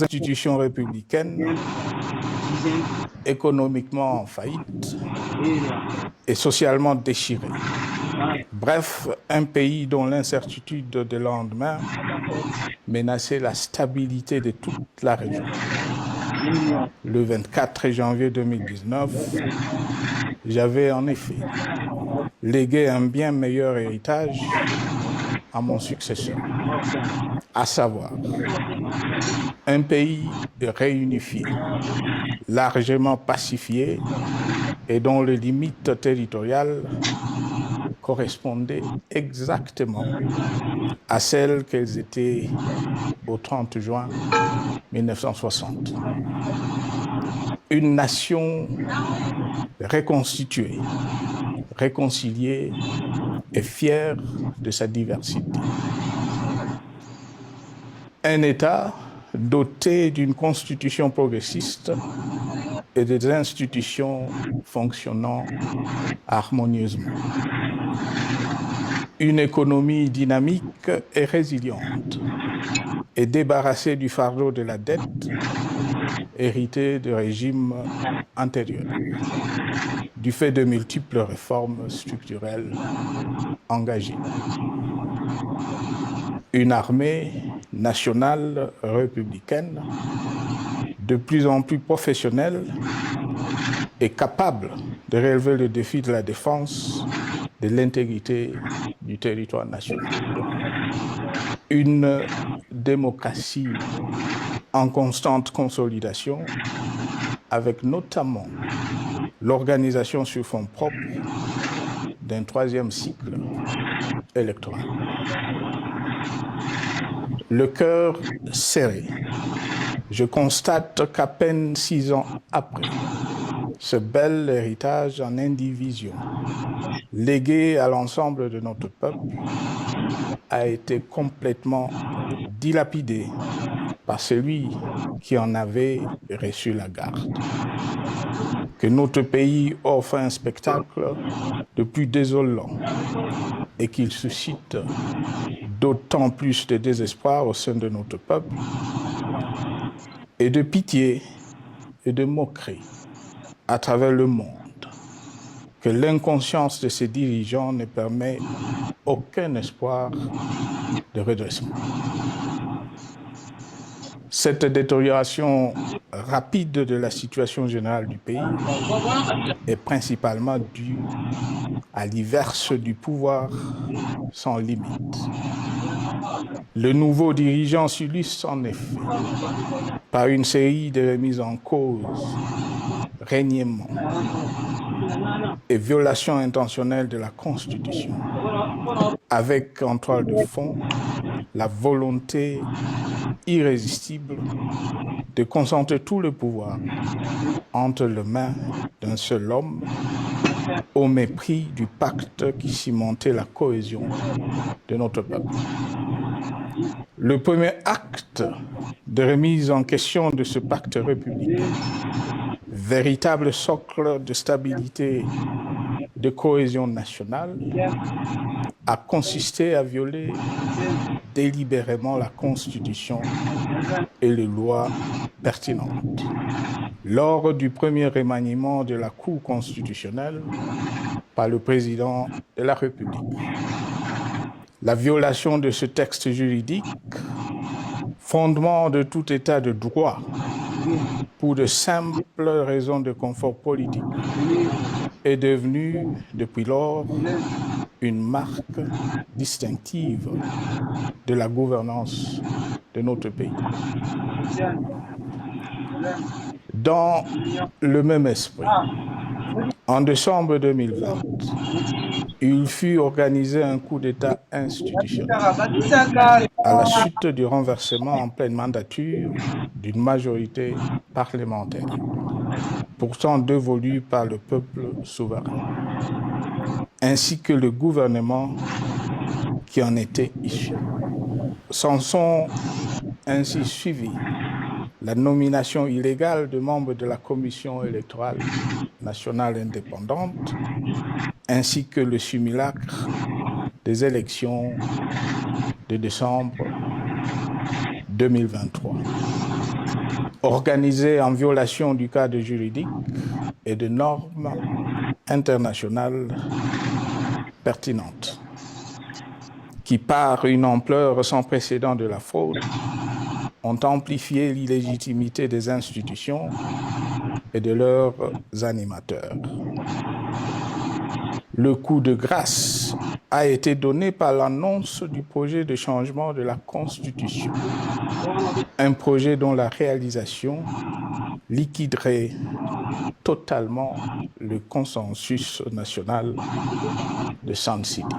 institutions républicaines, économiquement en faillite et socialement déchirées. Bref, un pays dont l'incertitude de lendemain menaçait la stabilité de toute la région. Le 24 janvier 2019, j'avais en effet légué un bien meilleur héritage à mon successeur, à savoir un pays réunifié, largement pacifié et dont les limites territoriales correspondaient exactement à celles qu'elles étaient au 30 juin 1960. Une nation reconstituée, réconciliée et fière de sa diversité. Un État doté d'une constitution progressiste et des institutions fonctionnant harmonieusement. Une économie dynamique et résiliente et débarrassée du fardeau de la dette hérité de régimes antérieurs, du fait de multiples réformes structurelles engagées. Une armée nationale républicaine de plus en plus professionnelle et capable de relever le défi de la défense de l'intégrité du territoire national. Une démocratie en constante consolidation, avec notamment l'organisation sur fonds propres d'un troisième cycle électoral. Le cœur serré, je constate qu'à peine 6 ans après, ce bel héritage en indivision, légué à l'ensemble de notre peuple, a été complètement dilapidé par celui qui en avait reçu la garde. Que notre pays offre un spectacle de plus désolant et qu'il suscite d'autant plus de désespoir au sein de notre peuple et de pitié et de moquerie à travers le monde, que l'inconscience de ses dirigeants ne permet aucun espoir de redressement. Cette détérioration rapide de la situation générale du pays est principalement due à l'inverse du pouvoir sans limite. Le nouveau dirigeant s'illustre en effet par une série de remises en cause, reniements et violations intentionnelles de la Constitution, avec en toile de fond la volonté irrésistible de concentrer tout le pouvoir entre les mains d'un seul homme, au mépris du pacte qui cimentait la cohésion de notre peuple. Le premier acte de remise en question de ce pacte républicain, véritable socle de stabilité, de cohésion nationale, a consisté à violer délibérément la Constitution et les lois pertinentes. Lors du premier remaniement de la Cour constitutionnelle par le président de la République. La violation de ce texte juridique, fondement de tout état de droit, pour de simples raisons de confort politique, est devenue, depuis lors, une marque distinctive de la gouvernance de notre pays. Dans le même esprit, en décembre 2020, il fut organisé un coup d'État institutionnel à la suite du renversement en pleine mandature d'une majorité parlementaire, pourtant dévolue par le peuple souverain, ainsi que le gouvernement qui en était issu. S'en sont ainsi suivis la nomination illégale de membres de la Commission électorale nationale indépendante, ainsi que le simulacre des élections de décembre 2023. organisée en violation du cadre juridique et de normes internationales pertinentes, qui, par une ampleur sans précédent de la fraude, ont amplifié l'illégitimité des institutions et de leurs animateurs. Le coup de grâce a été donné par l'annonce du projet de changement de la Constitution, un projet dont la réalisation liquiderait totalement le consensus national de Sun City.